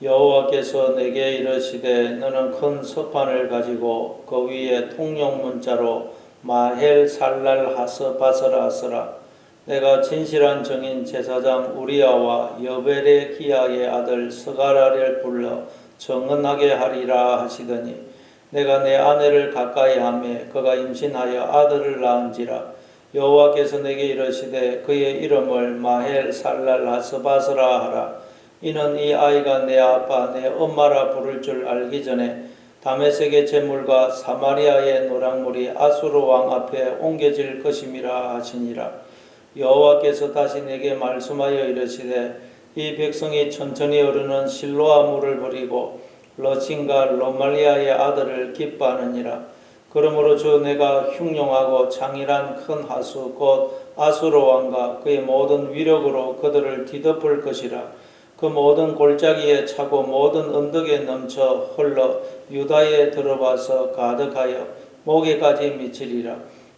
여호와께서 내게 이르시되 너는 큰 서판을 가지고 그 위에 통용 문자로 마헬 살랄 하스 바스라 쓰라. 내가 진실한 정인 제사장 우리야와 여벨의 기야의 아들 스가랴를 불러 정언하게 하리라 하시더니 내가 내 아내를 가까이 하매 그가 임신하여 아들을 낳은지라. 여호와께서 내게 이르시되 그의 이름을 마헬 살랄 하스 바스라 하라. 이는 이 아이가 내 아빠 내 엄마라 부를 줄 알기 전에 다메섹의 제물과 사마리아의 노랑물이 아수르 왕 앞에 옮겨질 것임이라 하시니라. 여호와께서 다시 내게 말씀하여 이르시되 이 백성이 천천히 흐르는 실로아 물을 버리고 러신과 로말리아의 아들을 기뻐하느니라. 그러므로 주 내가 흉용하고 장일한 큰 하수 곧 아수르 왕과 그의 모든 위력으로 그들을 뒤덮을 것이라. 그 모든 골짜기에 차고 모든 언덕에 넘쳐 흘러 유다에 들어와서 가득하여 목에까지 미치리라.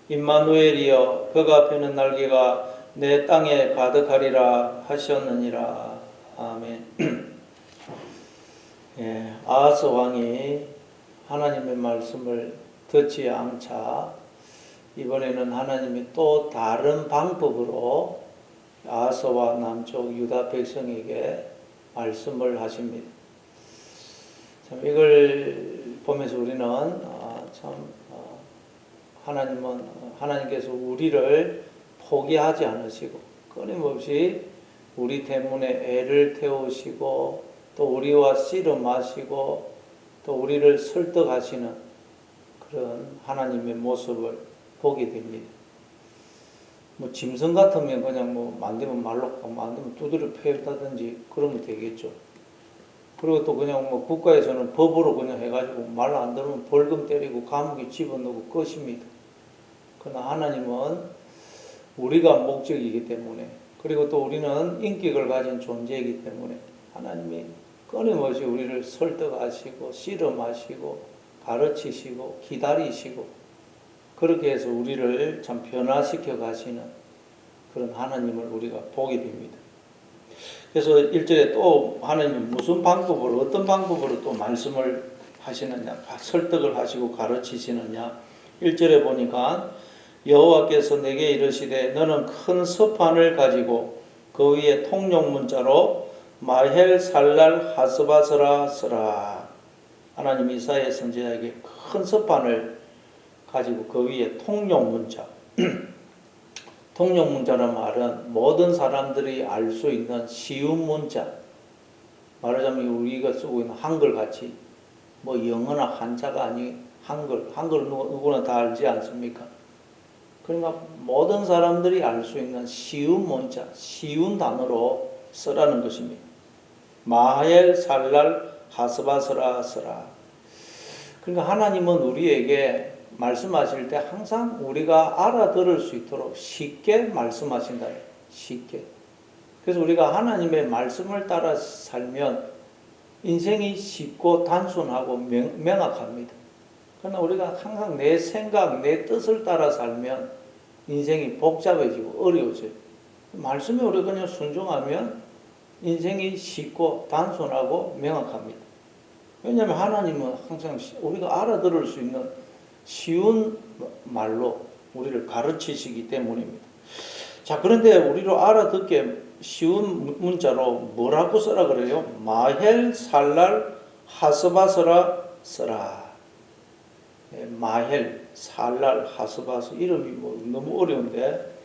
임마누엘이여 그가 펴는 날개가 내 땅에 가득하리라 하셨느니라. 아멘. 예, 아하스 왕이 하나님의 말씀을 듣지 않자 이번에는 하나님이 또 다른 방법으로 아하스와 남쪽 유다 백성에게 말씀을 하십니다. 참 이걸 보면서 우리는 하나님께서 우리를 포기하지 않으시고 끊임없이 우리 때문에 애를 태우시고 또 우리와 씨름하시고 또 우리를 설득하시는 그런 하나님의 모습을 보게 됩니다. 뭐 짐승 같으면 그냥 만들면 말로 만들면 두드려 패다든지 그러면 되겠죠. 그리고 또 그냥 국가에서는 법으로 그냥 해가지고 말 안 들으면 벌금 때리고 감옥에 집어넣고 끝입니다. 그러나 하나님은 우리가 목적이기 때문에 그리고 또 우리는 인격을 가진 존재이기 때문에 하나님이 끊임없이 우리를 설득하시고 씨름하시고 가르치시고 기다리시고 그렇게 해서 우리를 참 변화시켜 가시는 그런 하나님을 우리가 보게 됩니다. 그래서 1절에 또 하나님이 무슨 방법으로 어떤 방법으로 또 말씀을 하시느냐 설득을 하시고 가르치시느냐 1절에 보니까 여호와께서 내게 이르시되 너는 큰 서판을 가지고 그 위에 통용 문자로 마헬 살랄 하스바스라 쓰라. 하나님이 이사야 선지자에게 큰 서판을 가지고 그 위에 통용 문자 통용 문자란 말은 모든 사람들이 알 수 있는 쉬운 문자 말하자면 우리가 쓰고 있는 한글같이 영어나 한자가 아닌 한글 누구나 다 알지 않습니까? 그러니까 모든 사람들이 알 수 있는 쉬운 문자 쉬운 단어로 쓰라는 것입니다. 마헬 살랄 하스바스라 쓰라. 그러니까 하나님은 우리에게 말씀하실 때 항상 우리가 알아들을 수 있도록 쉽게 말씀하신다. 쉽게. 그래서 우리가 하나님의 말씀을 따라 살면 인생이 쉽고 단순하고 명확합니다. 그러나 우리가 항상 내 생각, 내 뜻을 따라 살면 인생이 복잡해지고 어려워져요. 말씀에 우리가 그냥 순종하면 인생이 쉽고 단순하고 명확합니다. 왜냐하면 하나님은 항상 우리가 알아들을 수 있는 쉬운 말로 우리를 가르치시기 때문입니다. 자, 그런데 우리를 알아듣게 쉬운 문자로 뭐라고 써라 그래요? 마헬 살랄 하스바스라 써라. 마헬 살랄 하스바스 이름이 너무 어려운데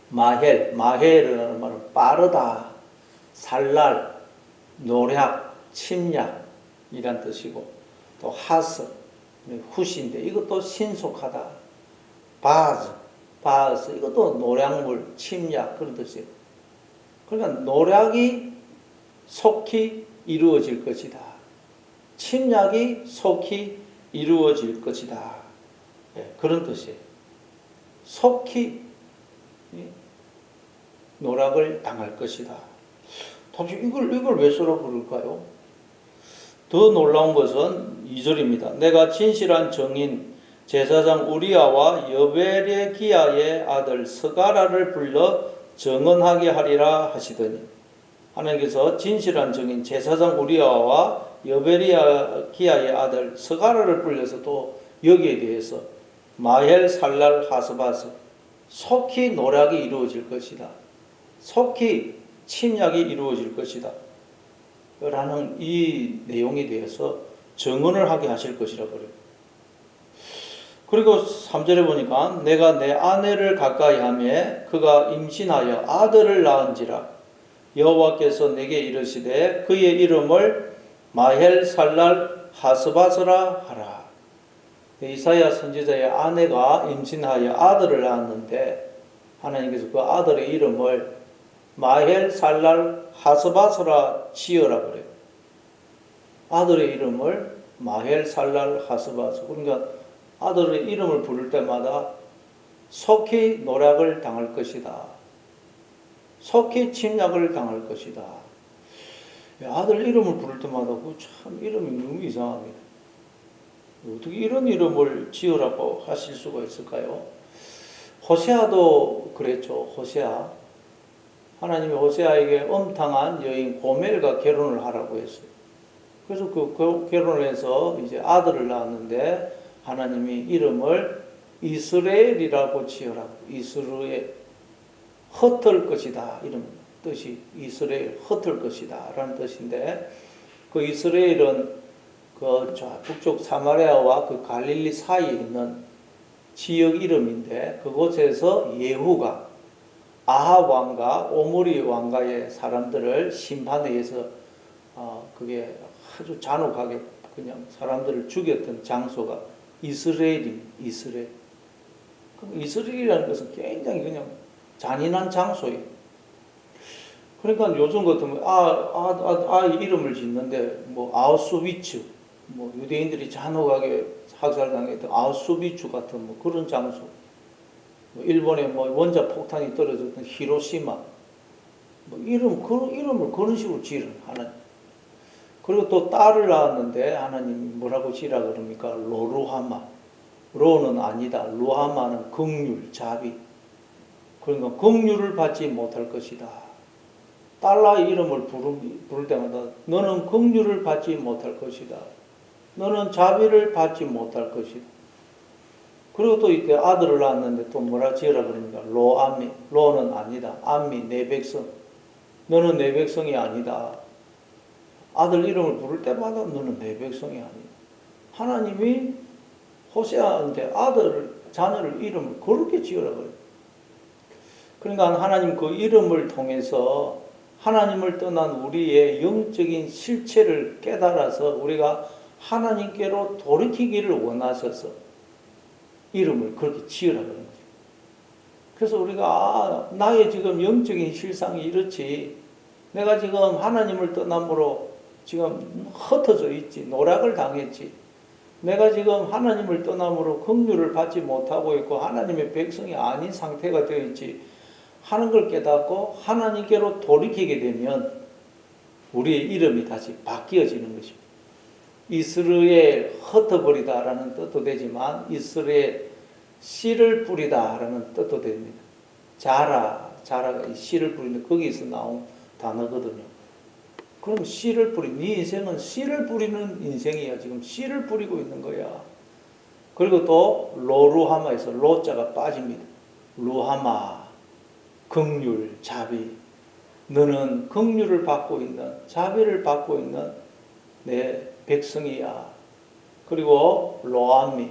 마헬이라는 말은 빠르다, 살랄, 노략, 침략 이란 뜻이고 또 하스 후시인데 이것도 신속하다. 바스 이것도 노략물, 침략 그런 뜻이에요. 그러니까 노략이 속히 이루어질 것이다. 침략이 속히 이루어질 것이다. 그런 뜻이에요. 속히 노략을 당할 것이다. 도대체 이걸 왜 써라고 그럴까요? 더 놀라운 것은 2절입니다. 내가 진실한 정인 제사장 우리야와 여벨의 기야의 아들 스가랴를 불러 정언하게 하리라 하시더니 하나님께서 진실한 증인 제사장 우리아와 여베리야기야의 아들 스가랴를 불려서 또 여기에 대해서 마헬 살랄 하스바스 속히 노략이 이루어질 것이다. 속히 침략이 이루어질 것이다. 라는 이 내용에 대해서 증언을 하게 하실 것이라고 그래요. 그리고 3절에 보니까 내가 내 아내를 가까이 하며 그가 임신하여 아들을 낳은지라 여호와께서 내게 이르시되 그의 이름을 마헬 살랄 하스바스라 하라. 이사야 선지자의 아내가 임신하여 아들을 낳았는데 하나님께서 그 아들의 이름을 마헬 살랄 하스바스라 지어라 그래요. 아들의 이름을 마헬 살랄 하스바스. 그러니까 아들의 이름을 부를 때마다 속히 노략을 당할 것이다. 속히 침략을 당할 것이다. 아들 이름을 부를 때마다 참 이름이 너무 이상합니다. 어떻게 이런 이름을 지으라고 하실 수가 있을까요? 호세아도 그랬죠. 호세아. 하나님이 호세아에게 엄탕한 여인 고멜과 결혼을 하라고 했어요. 그래서 그 결혼을 해서 이제 아들을 낳았는데 하나님이 이름을 이스라엘이라고 지으라고. 이스라엘 흩을 것이다. 이런 뜻이 이스라엘 흩을 것이다. 라는 뜻인데 그 이스라엘은 그 북쪽 사마리아와 그 갈릴리 사이에 있는 지역 이름인데 그곳에서 예후가 아합 왕과 오므리 왕가의 사람들을 심판에 의해서 그게 아주 잔혹하게 그냥 사람들을 죽였던 장소가 이스라엘입니다. 이스라엘. 이스라엘이라는 것은 굉장히 그냥 잔인한 장소예요. 그러니까 요즘 같으면 아이 이름을 짓는데 뭐 아우슈비츠, 뭐 유대인들이 잔혹하게 학살당했던 아우슈비츠 같은 뭐 그런 장소. 뭐 일본에 뭐 원자 폭탄이 떨어졌던 히로시마. 뭐 이름을 그런 식으로 지은 하나님. 그리고 또 딸을 낳았는데 하나님 뭐라고 지으라 그럽니까? 로루하마. 로는 아니다. 루하마는 긍휼, 자비. 그러니까 긍휼을 받지 못할 것이다. 딸의 이름을 부를 때마다 너는 긍휼을 받지 못할 것이다. 너는 자비를 받지 못할 것이다. 그리고 또 이때 아들을 낳았는데 또 뭐라 지으라 그럽니까? 로암미. 로는 아니다. 암미, 내 백성. 너는 내 백성이 아니다. 아들 이름을 부를 때마다 너는 내 백성이 아니다. 하나님이 호세아한테 자녀를 이름을 그렇게 지으라 그래요. 그러니까 하나님 그 이름을 통해서 하나님을 떠난 우리의 영적인 실체를 깨달아서 우리가 하나님께로 돌이키기를 원하셔서 이름을 그렇게 지으라 그런 거죠. 그래서 우리가 나의 지금 영적인 실상이 이렇지, 내가 지금 하나님을 떠남으로 지금 흩어져 있지, 노략을 당했지, 내가 지금 하나님을 떠남으로 긍휼을 받지 못하고 있고 하나님의 백성이 아닌 상태가 되어 있지 하는 걸 깨닫고 하나님께로 돌이키게 되면 우리의 이름이 다시 바뀌어지는 것입니다. 이스라엘 흩어버리다라는 뜻도 되지만 이스라엘 씨를 뿌리다라는 뜻도 됩니다. 자라가 이 씨를 뿌리는 거기서 나온 단어거든요. 그럼 씨를 네 인생은 씨를 뿌리는 인생이야. 지금 씨를 뿌리고 있는 거야. 그리고 또 로루하마에서 로자가 빠집니다. 루하마, 긍휼, 자비. 너는 긍휼을 받고 있는, 자비를 받고 있는 내 백성이야. 그리고 로암미,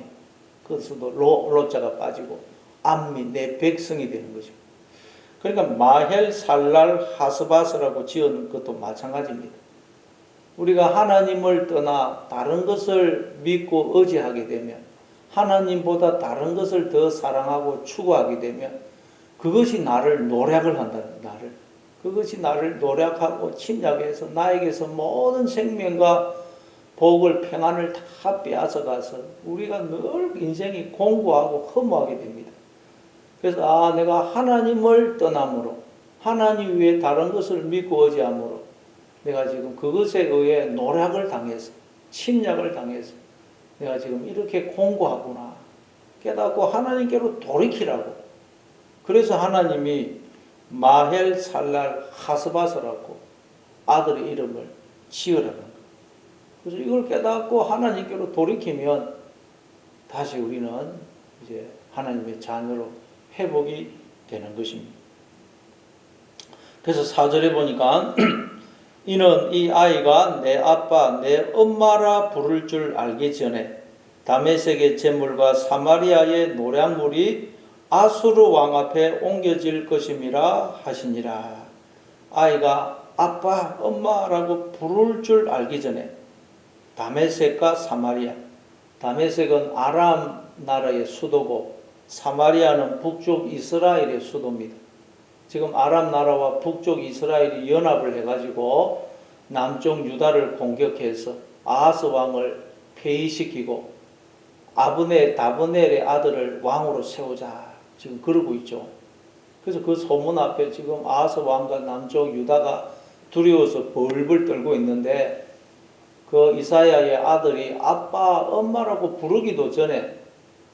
그것도 로자가 빠지고 암미, 내 백성이 되는 것입니다. 그러니까 마헬 살랄 하스바스라고 지은 것도 마찬가지입니다. 우리가 하나님을 떠나 다른 것을 믿고 의지하게 되면, 하나님보다 다른 것을 더 사랑하고 추구하게 되면 그것이 나를 노략을 한다는 나를. 그것이 나를 노략하고 침략해서 나에게서 모든 생명과 복을, 평안을 다 빼앗아가서 우리가 늘 인생이 공고하고 허무하게 됩니다. 그래서 내가 하나님을 떠남으로, 하나님 외에 다른 것을 믿고 의지함으로 내가 지금 그것에 의해 노략을 당해서, 침략을 당해서 내가 지금 이렇게 공고하구나 깨닫고 하나님께로 돌이키라고. 그래서 하나님이 마헬 살랄 하스바스라고 아들의 이름을 지으라는 거예요. 그래서 이걸 깨닫고 하나님께로 돌이키면 다시 우리는 이제 하나님의 자녀로 회복이 되는 것입니다. 그래서 4절에 보니까 이는 이 아이가 내 아빠 내 엄마라 부를 줄 알기 전에 다메섹의 제물과 사마리아의 노량물이 아수르 왕 앞에 옮겨질 것임이라 하시니라. 아이가 아빠 엄마라고 부를 줄 알기 전에 다메섹과 사마리아, 다메섹은 아람 나라의 수도고 사마리아는 북쪽 이스라엘의 수도입니다. 지금 아람 나라와 북쪽 이스라엘이 연합을 해가지고 남쪽 유다를 공격해서 아하스 왕을 폐위시키고 다브넬의 아들을 왕으로 세우자 지금 그러고 있죠. 그래서 그 소문 앞에 지금 아하스 왕과 남쪽 유다가 두려워서 벌벌 떨고 있는데 그 이사야의 아들이 아빠 엄마라고 부르기도 전에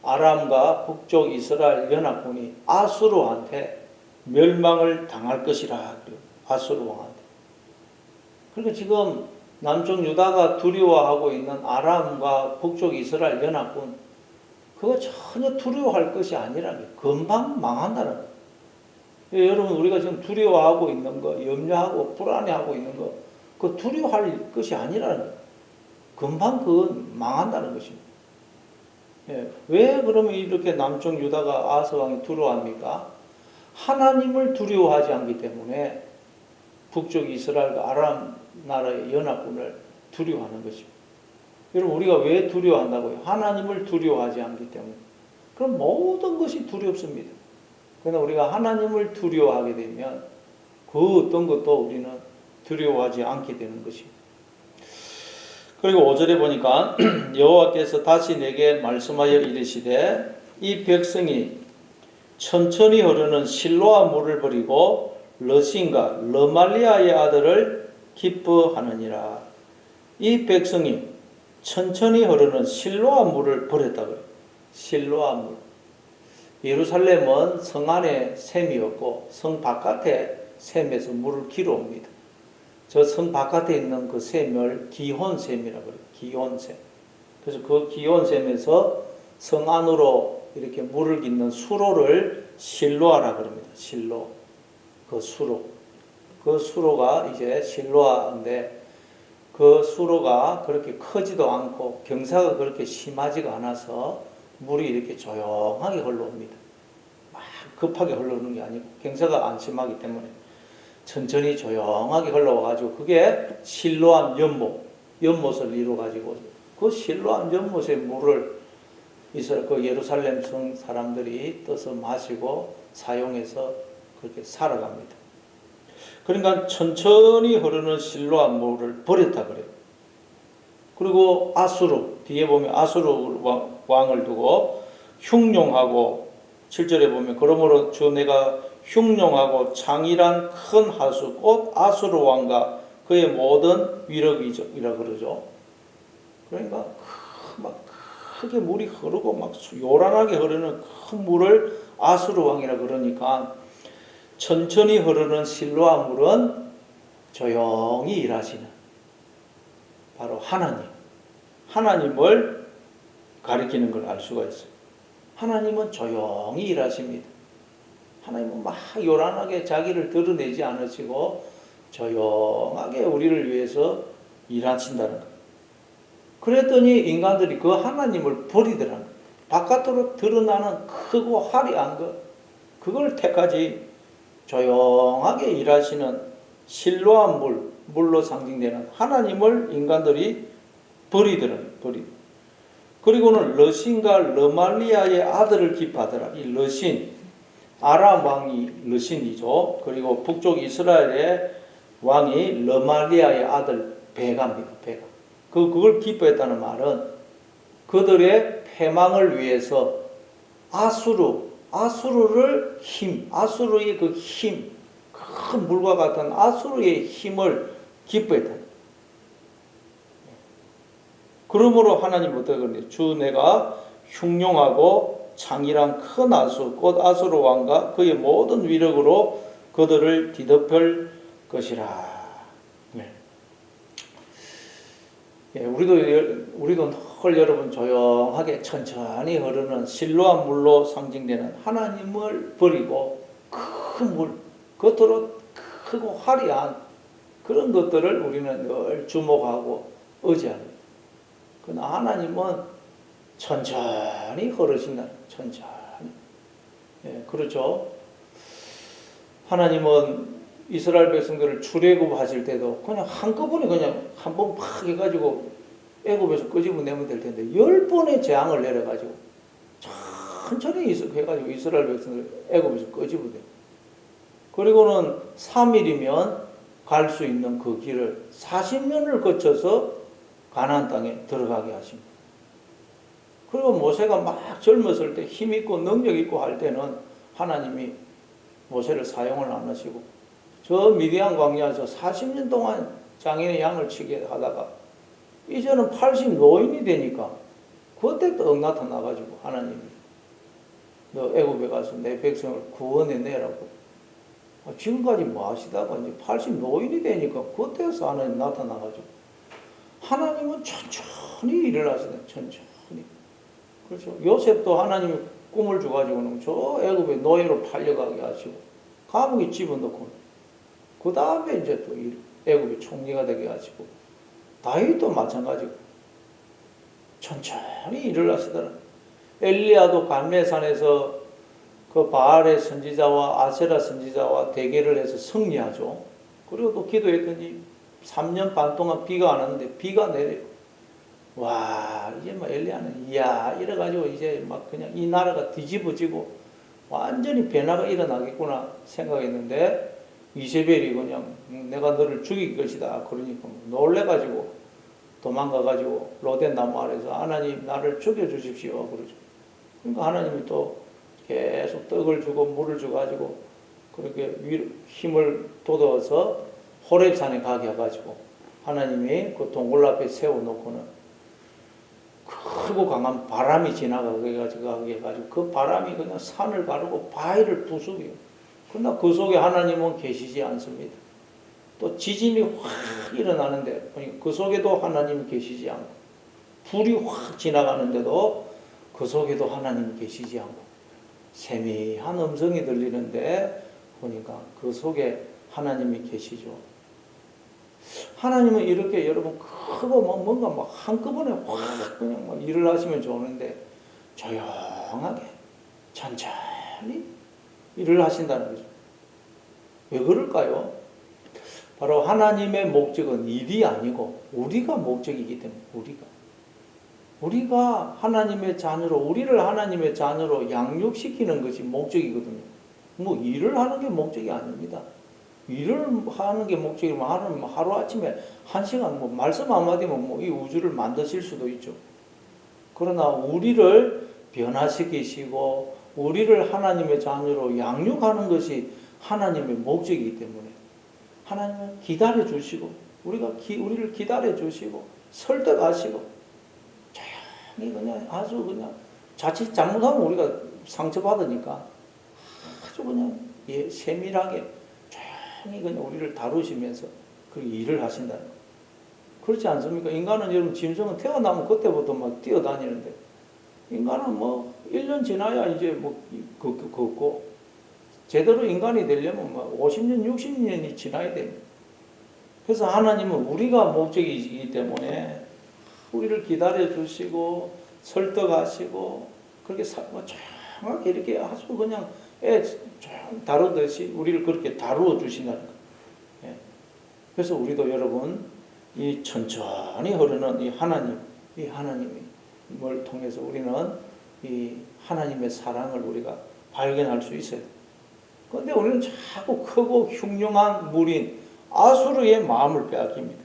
아람과 북쪽 이스라엘 연합군이 아수르한테 멸망을 당할 것이라. 아수르 왕한테. 그러니까 지금 남쪽 유다가 두려워하고 있는 아람과 북쪽 이스라엘 연합군 그거 전혀 두려워할 것이 아니라는 거예요. 금방 망한다는 거예요. 여러분 우리가 지금 두려워하고 있는 거, 염려하고 불안해하고 있는 거 그거 두려워할 것이 아니라는 거예요. 금방 그건 망한다는 것입니다. 왜 그러면 이렇게 남쪽 유다가 아하스 왕이 두려워합니까? 하나님을 두려워하지 않기 때문에 북쪽 이스라엘과 아람 나라의 연합군을 두려워하는 것입니다. 여러분 우리가 왜 두려워한다고요? 하나님을 두려워하지 않기 때문에. 그럼 모든 것이 두렵습니다. 그러나 우리가 하나님을 두려워하게 되면 그 어떤 것도 우리는 두려워하지 않게 되는 것입니다. 그리고 5절에 보니까 여호와께서 다시 내게 말씀하여 이르시되 이 백성이 천천히 흐르는 실로아 물을 버리고 러신과 러말리아의 아들을 기뻐하느니라. 이 백성이 천천히 흐르는 실로아 물을 버렸다 그래요. 실로아 물. 예루살렘은 성 안에 샘이었고 성 바깥에 샘에서 물을 길어옵니다. 저 성 바깥에 있는 그 샘을 기혼샘이라고 그래요. 기혼샘. 그래서 그 기혼샘에서 성 안으로 이렇게 물을 깃는 수로를 실로아라 그럽니다. 실로. 그 수로. 그 수로가 이제 실로아인데 그 수로가 그렇게 크지도 않고 경사가 그렇게 심하지가 않아서 물이 이렇게 조용하게 흘러옵니다. 막 급하게 흘러오는 게 아니고 경사가 안 심하기 때문에 천천히 조용하게 흘러와가지고 그게 실로암 연못을 이루어가지고 그 실로암 연못의 물을 그 예루살렘 성 사람들이 떠서 마시고 사용해서 그렇게 살아갑니다. 그러니까 천천히 흐르는 실로암 물을 버렸다 그래요. 그리고 아수르 뒤에 보면 아수르 왕을 두고 흉룡하고 7절에 보면 그러므로 주 내가 흉룡하고 장일한 큰 하수 곧 아수르 왕과 그의 모든 위력이라 그러죠. 그러니까 막 크게 물이 흐르고 막 요란하게 흐르는 큰 물을 아수르 왕이라 그러니까 천천히 흐르는 실로아 물은 조용히 일하시는 바로 하나님을 가리키는 걸 알 수가 있어요. 하나님은 조용히 일하십니다. 하나님은 막 요란하게 자기를 드러내지 않으시고 조용하게 우리를 위해서 일하신다는 거예요. 그랬더니 인간들이 그 하나님을 버리더라는 거예요. 바깥으로 드러나는 크고 화려한 것 그걸 택하지 조용하게 일하시는 실로암 물로 상징되는 하나님을 인간들이 버리더라는 거예요. 그리고는 러신과 러말리아의 아들을 기뻐하더라. 이 러신 아람 왕이 러신이죠. 그리고 북쪽 이스라엘의 왕이 러말리아의 아들 베가입니다. 베가. 그걸 기뻐했다는 말은 그들의 패망을 위해서 아수르의 그 힘, 큰 물과 같은 아수르의 힘을 기뻐했다. 그러므로 하나님 어떻게 그러냐? 주 내가 흉룡하고 장이랑 큰 아수, 곧 아수르 왕과 그의 모든 위력으로 그들을 뒤덮을 것이라. 네. 예, 우리도 늘 여러분 조용하게 천천히 흐르는 실로와 물로 상징되는 하나님을 버리고 큰 물, 겉으로 크고 화려한 그런 것들을 우리는 늘 주목하고 의지하는 거예요. 그러나 하나님은 천천히 흐르신다. 천천히. 예, 그렇죠. 하나님은 이스라엘 백성들을 출애굽하실 때도 그냥 한꺼번에 그냥 한 번 팍 해가지고 애굽에서 끄집어내면 될 텐데 10번의 재앙을 내려가지고 천천히 해가지고 이스라엘 백성들을 애굽에서 끄집어내. 그리고는 3일이면 갈 수 있는 그 길을 40년을 거쳐서 가나안 땅에 들어가게 하십니다. 그리고 모세가 막 젊었을 때 힘 있고 능력 있고 할 때는 하나님이 모세를 사용을 안 하시고 저 미디안 광야에서 40년 동안 장인의 양을 치게 하다가 이제는 80 노인이 되니까 그때 또 나타나가지고 하나님이 너 애굽에 가서 내 백성을 구원해내라고. 지금까지 뭐 하시다가 이제 80 노인이 되니까 그때서 하나님 나타나가지고 하나님은 천천히 일을 하시네. 천천히. 그렇죠. 요셉도 하나님이 꿈을 줘가지고는 저 애굽에 노예로 팔려가게 하시고 감옥에 집어넣고 그 다음에 이제 또 애굽의 총리가 되게 하시고 다윗도 마찬가지고 천천히 일을 하시더라. 엘리야도 갈멜산에서 그 바알의 선지자와 아세라 선지자와 대결을 해서 승리하죠. 그리고 또 기도했더니 3년 반 동안 비가 안 왔는데 비가 내려요. 와, 이제 막 엘리야는 이야 이래가지고 이제 막 그냥 이 나라가 뒤집어지고 완전히 변화가 일어나겠구나 생각했는데 이세벨이 그냥 내가 너를 죽일 것이다 그러니까 놀래가지고 도망가가지고 로덴 나무 아래서 하나님 나를 죽여주십시오 그러죠. 그러니까 하나님이 또 계속 떡을 주고 물을 주가지고 그렇게 힘을 돋워서 호렙산에 가게 해가지고 하나님이 그 동굴 앞에 세워놓고는 크고 강한 바람이 지나가게 해가지고 그 바람이 그냥 산을 가르고 바위를 부수고요. 그러나 그 속에 하나님은 계시지 않습니다. 또 지진이 확 일어나는데 그 속에도 하나님이 계시지 않고 불이 확 지나가는데도 그 속에도 하나님이 계시지 않고 세미한 음성이 들리는데 보니까 그 속에 하나님이 계시죠. 하나님은 이렇게 여러분 크고 뭔가 막 한꺼번에 확 그냥 막 일을 하시면 좋은데 조용하게 천천히 일을 하신다는 거죠. 왜 그럴까요? 바로 하나님의 목적은 일이 아니고 우리가 목적이기 때문에 우리가 하나님의 자녀로 우리를 하나님의 자녀로 양육시키는 것이 목적이거든요. 뭐 일을 하는 게 목적이 아닙니다. 일을 하는 게 목적이면 하루아침에 1시간 뭐 말씀 한마디면 뭐 이 우주를 만드실 수도 있죠. 그러나 우리를 변화시키시고 우리를 하나님의 자녀로 양육하는 것이 하나님의 목적이기 때문에 하나님은 기다려 주시고 우리를 기다려 주시고 설득하시고 조용히 그냥 아주 그냥 자칫 잘못하면 우리가 상처받으니까 아주 그냥 세밀하게 조용히 그냥 우리를 다루시면서 그 일을 하신다는 거예요. 그렇지 않습니까? 인간은 여러분 짐승은 태어나면 그때부터 막 뛰어다니는데 인간은 뭐 1년 지나야 이제 뭐 걷고 제대로 인간이 되려면 뭐 50년, 60년이 지나야 됩니다. 그래서 하나님은 우리가 목적이기 때문에 우리를 기다려 주시고 설득하시고 그렇게 뭐 조용하게 이렇게 아주 그냥 다루듯이 우리를 그렇게 다루어 주신다는 거예요. 예. 그래서 우리도 여러분 이 천천히 흐르는 이 하나님을 통해서 우리는 이 하나님의 사랑을 우리가 발견할 수 있어요. 그런데 우리는 자꾸 크고 흉흉한 물인 아수르의 마음을 빼앗깁니다.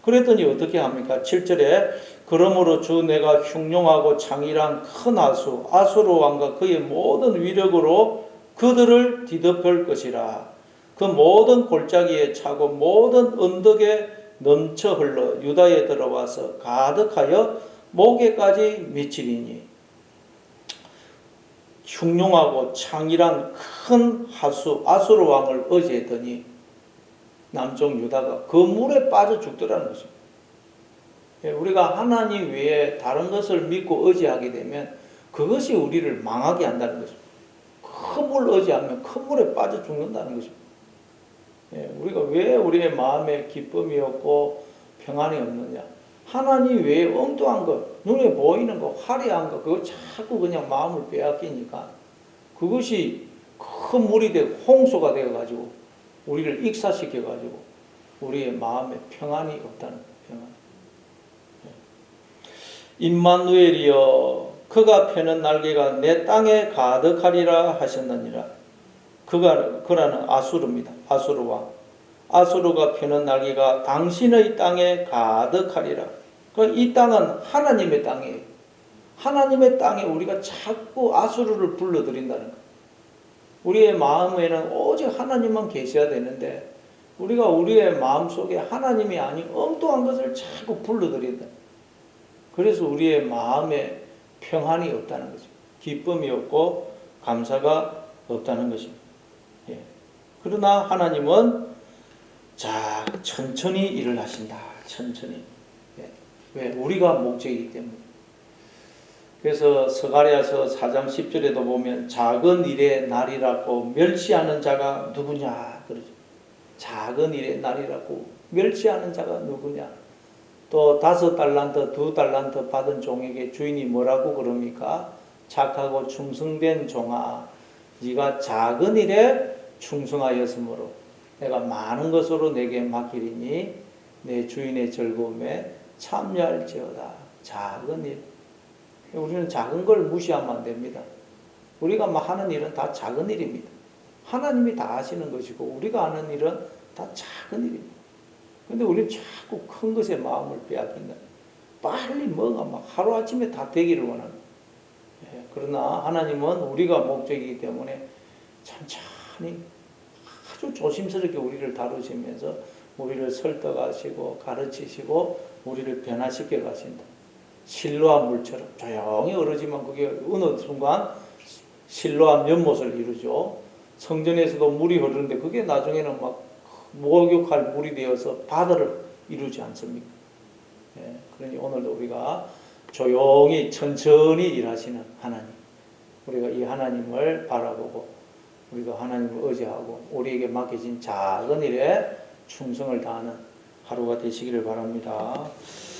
그랬더니 어떻게 합니까? 7절에 그러므로 주 내가 흉흉하고 창일한 큰 아수르 왕과 그의 모든 위력으로 그들을 뒤덮을 것이라. 그 모든 골짜기에 차고 모든 언덕에 넘쳐 흘러 유다에 들어와서 가득하여 목에까지 미치리니 흉흉하고 창일한 큰 아수르 왕을 의지했더니 남쪽 유다가 그 물에 빠져 죽더라는 것입니다. 우리가 하나님 외에 다른 것을 믿고 의지하게 되면 그것이 우리를 망하게 한다는 것입니다. 큰 물 의지하면 큰 물에 빠져 죽는다는 것입니다. 우리가 왜 우리의 마음에 기쁨이 없고 평안이 없느냐? 하나님 외에 엉뚱한 것, 눈에 보이는 것, 화려한 것, 그거 자꾸 그냥 마음을 빼앗기니까 그것이 큰 물이 되고 홍수가 되어가지고 우리를 익사시켜가지고 우리의 마음에 평안이 없다는 거예요. 평안. 임마누엘이여 그가 펴는 날개가 내 땅에 가득하리라 하셨느니라. 그라는 아수르입니다. 아수르 왕. 아수르가 펴는 날개가 당신의 땅에 가득하리라. 이 땅은 하나님의 땅이에요. 하나님의 땅에 우리가 자꾸 아수르를 불러들인다는 거예요. 우리의 마음에는 오직 하나님만 계셔야 되는데 우리가 우리의 마음속에 하나님이 아닌 엉뚱한 것을 자꾸 불러들인다. 그래서 우리의 마음에 평안이 없다는 거죠. 기쁨이 없고 감사가 없다는 것입니다. 그러나 하나님은 천천히 일을 하신다. 천천히. 왜? 우리가 목적이기 때문에. 그래서 스가랴서 4장 10절에도 보면 작은 일의 날이라고 멸시하는 자가 누구냐 그러죠. 작은 일의 날이라고 멸시하는 자가 누구냐. 또 5달란트, 2달란트 받은 종에게 주인이 뭐라고 그럽니까? 착하고 충성된 종아, 네가 작은 일에 충성하였으므로 내가 많은 것으로 내게 맡기리니 내 주인의 즐거움에 참여할지어다. 작은 일. 우리는 작은 걸 무시하면 안 됩니다. 우리가 하는 일은 다 작은 일입니다. 하나님이 다 하시는 것이고 우리가 하는 일은 다 작은 일입니다. 근데 우리는 자꾸 큰 것에 마음을 빼앗긴다. 빨리 뭐가 하루아침에 다 되기를 원합니다. 그러나 하나님은 우리가 목적이기 때문에 천천히 아주 조심스럽게 우리를 다루시면서 우리를 설득하시고 가르치시고 우리를 변화시켜 가신다. 실로암 물처럼 조용히 흐르지만 그게 어느 순간 실로암 연못을 이루죠. 성전에서도 물이 흐르는데 그게 나중에는 목욕할 물이 되어서 바다를 이루지 않습니까? 그러니 오늘도 우리가 조용히 천천히 일하시는 하나님, 우리가 이 하나님을 바라보고 우리가 하나님을 의지하고 우리에게 맡겨진 작은 일에 충성을 다하는 하루가 되시기를 바랍니다.